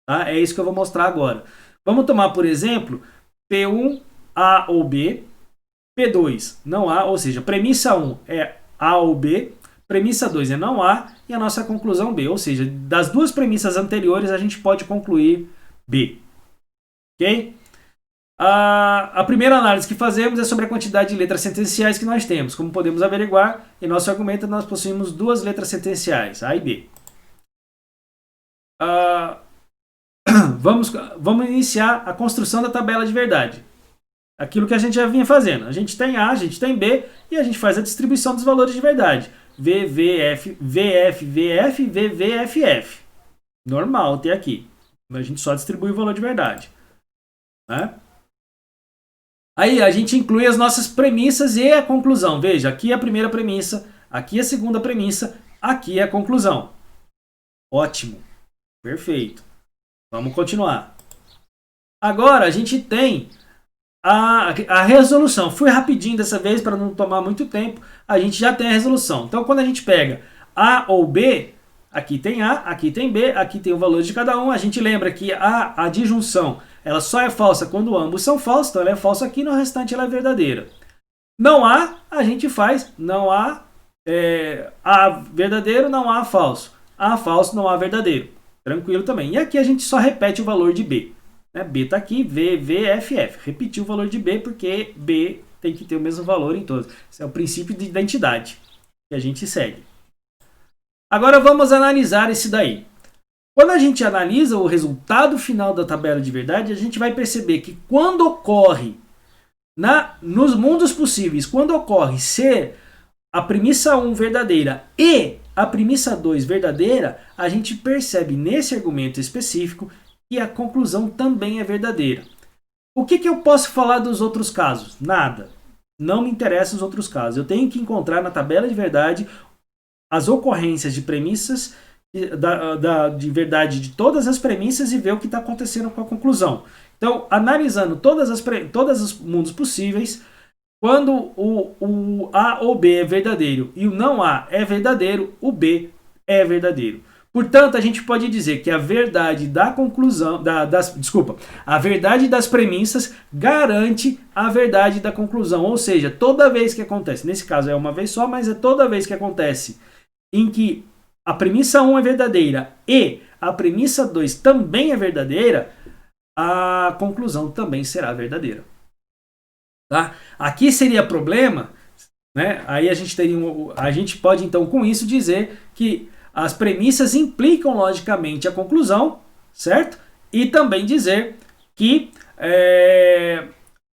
Tá? É isso que eu vou mostrar agora. Vamos tomar, por exemplo, P1, A ou B, P2, não A, ou seja, premissa 1 é A ou B, premissa 2 é não A e a nossa conclusão B. Ou seja, das duas premissas anteriores a gente pode concluir B. Ok? A primeira análise que fazemos é sobre a quantidade de letras sentenciais que nós temos. Como podemos averiguar, em nosso argumento nós possuímos duas letras sentenciais, A e B. Vamos iniciar a construção da tabela de verdade. Aquilo que a gente já vinha fazendo. A gente tem A, a gente tem B e a gente faz a distribuição dos valores de verdade. V, V, F, VF, VF, VV, FF. Normal ter aqui. A gente só distribui o valor de verdade. Né? Aí a gente inclui as nossas premissas e a conclusão. Veja, aqui é a primeira premissa, aqui é a segunda premissa, aqui é a conclusão. Ótimo. Perfeito. Vamos continuar. Agora a gente tem a resolução. Fui rapidinho dessa vez para não tomar muito tempo. A gente já tem a resolução. Então quando a gente pega A ou B, aqui tem A, aqui tem B, aqui tem o valor de cada um. A gente lembra que a disjunção ela só é falsa quando ambos são falsos, então ela é falsa aqui, no restante ela é verdadeira. Não há, a gente faz, não há A verdadeiro, não há falso. A falso, não há verdadeiro. Tranquilo também. E aqui a gente só repete o valor de B. B está aqui, V, V, F, F. Repetiu o valor de B porque B tem que ter o mesmo valor em todos. Esse é o princípio de identidade que a gente segue. Agora vamos analisar esse daí. Quando a gente analisa o resultado final da tabela de verdade, a gente vai perceber que quando ocorre, nos mundos possíveis, quando ocorre ser a premissa 1 verdadeira e a premissa 2 verdadeira, a gente percebe nesse argumento específico que a conclusão também é verdadeira. O que eu posso falar dos outros casos? Nada. Não me interessam os outros casos. Eu tenho que encontrar na tabela de verdade as ocorrências de premissas de verdade de todas as premissas e ver o que está acontecendo com a conclusão. Então, analisando todos os mundos possíveis, quando o A ou B é verdadeiro e o não A é verdadeiro, o B é verdadeiro. Portanto, a gente pode dizer que a verdade da conclusão, a verdade das premissas garante a verdade da conclusão. Ou seja, toda vez que acontece, nesse caso é uma vez só, mas é toda vez que acontece em que a premissa 1 é verdadeira e a premissa 2 também é verdadeira, a conclusão também será verdadeira. Tá? Aqui seria problema, né? Aí a gente pode então com isso dizer que as premissas implicam logicamente a conclusão, certo? E também dizer que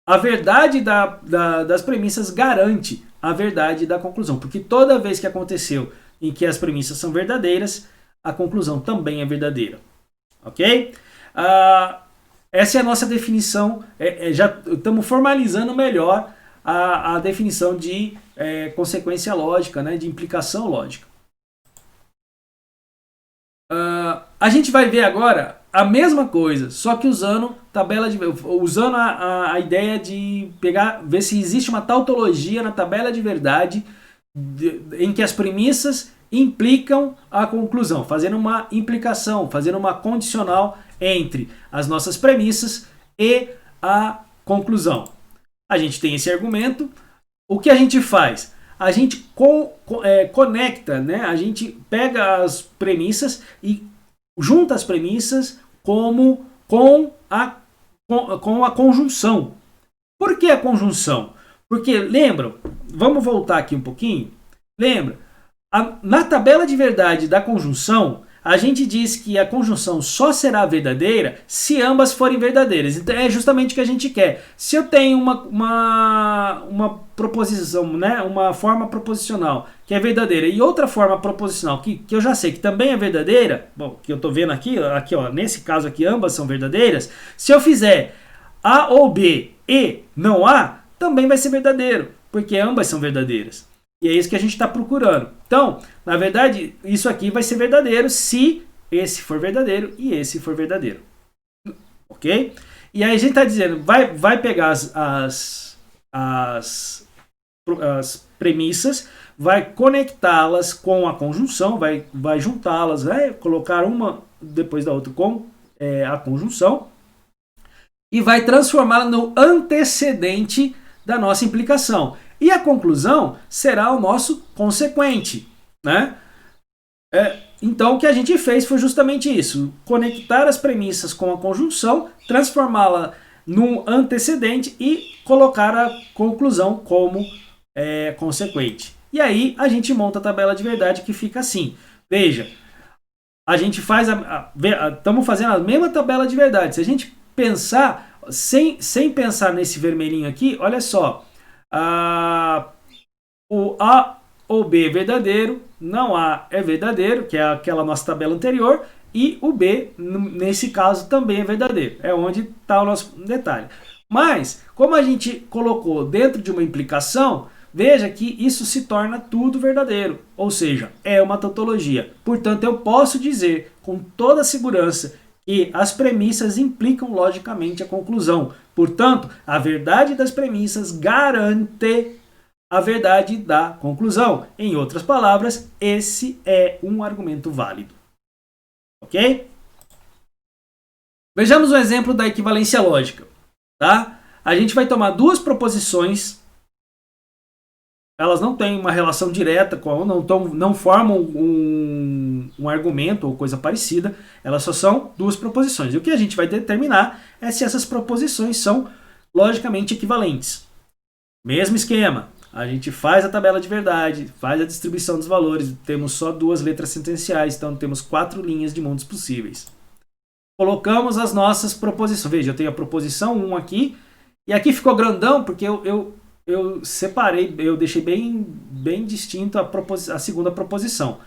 a verdade das premissas garante a verdade da conclusão, porque toda vez que aconteceu em que as premissas são verdadeiras, a conclusão também é verdadeira. Ok? Essa é a nossa definição. Já estamos formalizando melhor a definição de consequência lógica, né, de implicação lógica. A gente vai ver agora a mesma coisa, só que usando a ideia de ver se existe uma tautologia na tabela de verdade em que as premissas implicam a conclusão, fazendo uma implicação, fazendo uma condicional entre as nossas premissas e a conclusão. A gente tem esse argumento. O que a gente faz? A gente conecta, né? A gente pega as premissas e junta as premissas com a conjunção. Por que a conjunção? Porque, lembram, vamos voltar aqui um pouquinho. Lembra, na tabela de verdade da conjunção, a gente diz que a conjunção só será verdadeira se ambas forem verdadeiras. Então é justamente o que a gente quer. Se eu tenho uma proposição, né, uma forma proposicional que é verdadeira e outra forma proposicional que eu já sei que também é verdadeira, bom, que eu estou vendo aqui ó, nesse caso aqui ambas são verdadeiras, se eu fizer A ou B e não A, também vai ser verdadeiro, porque ambas são verdadeiras. E é isso que a gente está procurando. Então, na verdade, isso aqui vai ser verdadeiro se esse for verdadeiro e esse for verdadeiro. Ok? E aí a gente está dizendo, vai pegar as premissas, vai conectá-las com a conjunção, vai juntá-las, vai colocar uma depois da outra com a conjunção e vai transformá-la no antecedente da nossa implicação. E a conclusão será o nosso consequente, né? Então o que a gente fez foi justamente isso, conectar as premissas com a conjunção, transformá-la num antecedente e colocar a conclusão como consequente. E aí a gente monta a tabela de verdade que fica assim. Veja, a gente faz estamos fazendo a mesma tabela de verdade. Se a gente pensar, sem pensar nesse vermelhinho aqui, olha só, o A ou B é verdadeiro, não A é verdadeiro, que é aquela nossa tabela anterior, e o B, nesse caso, também é verdadeiro. É onde está o nosso detalhe. Mas, como a gente colocou dentro de uma implicação, veja que isso se torna tudo verdadeiro. Ou seja, é uma tautologia. Portanto, eu posso dizer com toda segurança que as premissas implicam logicamente a conclusão. Portanto, a verdade das premissas garante a verdade da conclusão. Em outras palavras, esse é um argumento válido. Ok? Vejamos um exemplo da equivalência lógica. Tá? A gente vai tomar duas proposições. Elas não têm uma relação direta, não formam um argumento ou coisa parecida. Elas só são duas proposições. E o que a gente vai determinar é se essas proposições são logicamente equivalentes. Mesmo esquema. A gente faz a tabela de verdade, faz a distribuição dos valores, temos só duas letras sentenciais, então temos 4 linhas de mundos possíveis. Colocamos as nossas proposições. Veja, eu tenho a proposição 1 aqui, e aqui ficou grandão porque eu separei, eu deixei bem distinto a segunda proposição,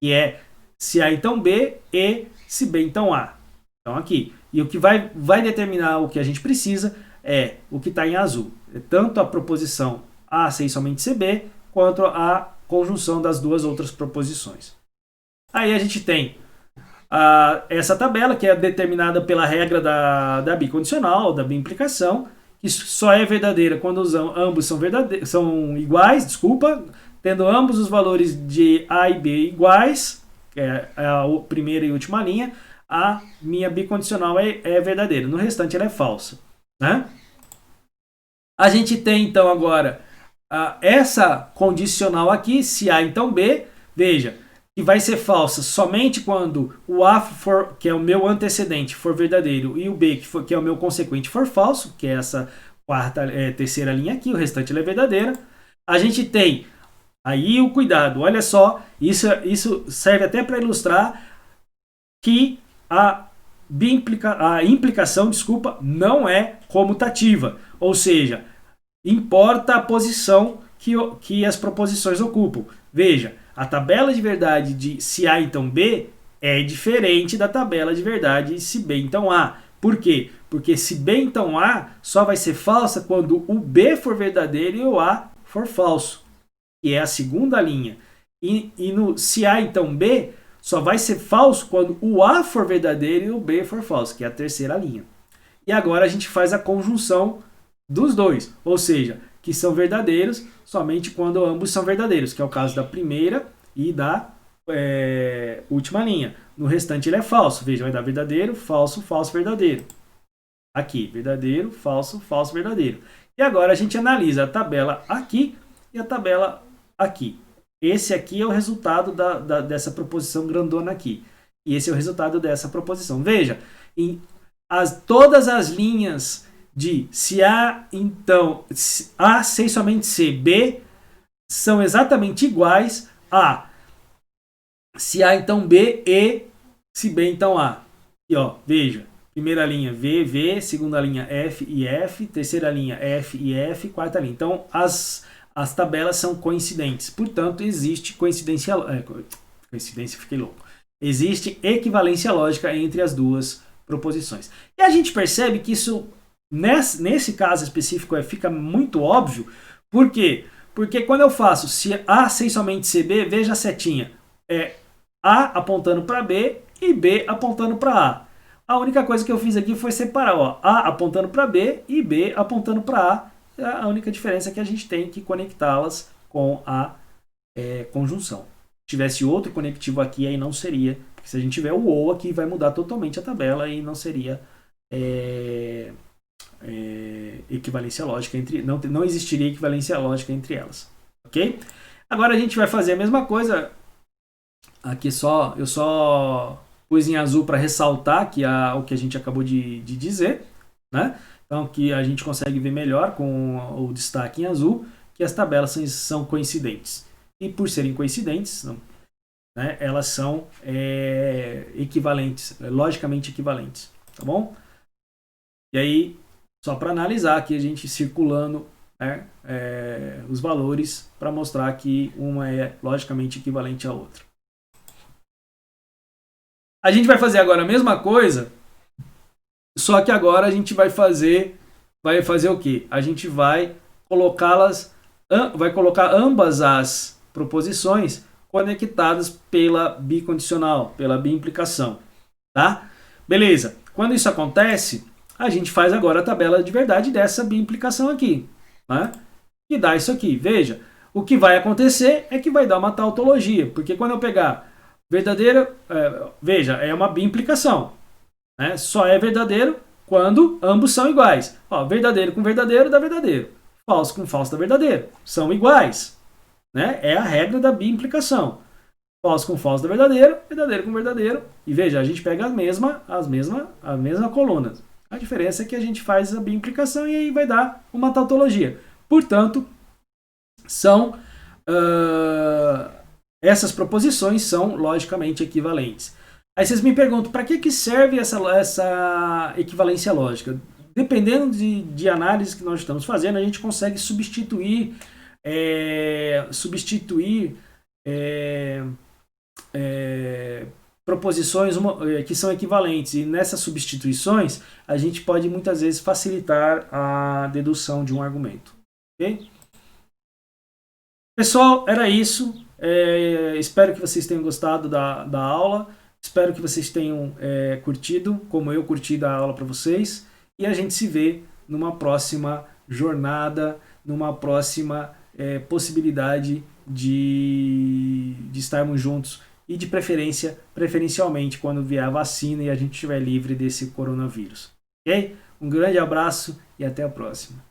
que é se A então B e se B então A. Então aqui. E o que vai determinar o que a gente precisa é o que está em azul. É tanto a proposição A, C e somente CB, quanto a conjunção das duas outras proposições. Aí a gente tem essa tabela, que é determinada pela regra da bicondicional, da biimplicação, que só é verdadeira quando ambos são iguais, tendo ambos os valores de A e B iguais, que é a primeira e última linha, a minha bicondicional é verdadeira. No restante ela é falsa. Né? A gente tem então agora essa condicional aqui, se A então B, veja, que vai ser falsa somente quando o A, que é o meu antecedente, for verdadeiro, e o B, que é o meu consequente, for falso, que é essa terceira linha aqui, o restante é verdadeira. A gente tem aí o cuidado, olha só, isso serve até para ilustrar que a implicação, não é comutativa, ou seja, importa a posição que as proposições ocupam. Veja, a tabela de verdade de se A então B é diferente da tabela de verdade de se B então A. Por quê? Porque se B então A só vai ser falsa quando o B for verdadeiro e o A for falso, que é a segunda linha. E no se A então B só vai ser falso quando o A for verdadeiro e o B for falso, que é a terceira linha. E agora a gente faz a conjunção dos dois, ou seja, que são verdadeiros somente quando ambos são verdadeiros, que é o caso da primeira e da última linha. No restante ele é falso, veja, vai dar verdadeiro, falso, falso, verdadeiro. Aqui, verdadeiro, falso, falso, verdadeiro. E agora a gente analisa a tabela aqui e a tabela aqui. Esse aqui é o resultado dessa proposição grandona aqui. E esse é o resultado dessa proposição. Veja, todas as linhas de se A, então, A, C e somente C, B, são exatamente iguais a se A, então B, E, se B, então A. E ó, veja, primeira linha V, V, segunda linha F e F, terceira linha F e F, quarta linha. Então, as tabelas são coincidentes. Portanto, existe coincidência, fiquei louco. Existe equivalência lógica entre as duas proposições. E a gente percebe que isso, nesse caso específico, fica muito óbvio. Por quê? Porque quando eu faço se A essencialmente CB, veja a setinha. É A apontando para B e B apontando para A. A única coisa que eu fiz aqui foi separar, ó, A apontando para B e B apontando para A. A única diferença é que a gente tem que conectá-las com a conjunção. Se tivesse outro conectivo aqui, aí não seria. Porque se a gente tiver o ou aqui, vai mudar totalmente a tabela e não seria equivalência lógica entre... Não existiria equivalência lógica entre elas. Ok? Agora a gente vai fazer a mesma coisa. Aqui eu só pus em azul para ressaltar que o que a gente acabou de dizer, né? Então que a gente consegue ver melhor com o destaque em azul que as tabelas são coincidentes. E por serem coincidentes, né, elas são equivalentes, logicamente equivalentes, tá bom? E aí, só para analisar aqui, a gente circulando, né, os valores para mostrar que uma é logicamente equivalente à outra. A gente vai fazer agora a mesma coisa, só que agora a gente vai fazer o quê? A gente vai colocar ambas as proposições conectadas pela bicondicional, pela biimplicação, tá? Beleza. Quando isso acontece, a gente faz agora a tabela de verdade dessa biimplicação aqui, né? E dá isso aqui. Veja, o que vai acontecer é que vai dar uma tautologia, porque quando eu pegar verdadeira, veja, é uma biimplicação, né? Só é verdadeiro quando ambos são iguais. Ó, verdadeiro com verdadeiro dá verdadeiro. Falso com falso dá verdadeiro. São iguais. Né? É a regra da biimplicação. Falso com falso dá verdadeiro, verdadeiro com verdadeiro. E veja, a gente pega as mesmas colunas. A diferença é que a gente faz a biimplicação e aí vai dar uma tautologia. Portanto, essas proposições são logicamente equivalentes. Aí vocês me perguntam, para que serve essa equivalência lógica? Dependendo de análise que nós estamos fazendo, a gente consegue substituir proposições que são equivalentes. E nessas substituições, a gente pode muitas vezes facilitar a dedução de um argumento. Ok? Pessoal, era isso. Espero que vocês tenham gostado da aula. Espero que vocês tenham curtido, como eu curti dar aula para vocês. E a gente se vê numa próxima jornada, numa próxima possibilidade de estarmos juntos e de preferencialmente quando vier a vacina e a gente estiver livre desse coronavírus. Ok? Um grande abraço e até a próxima.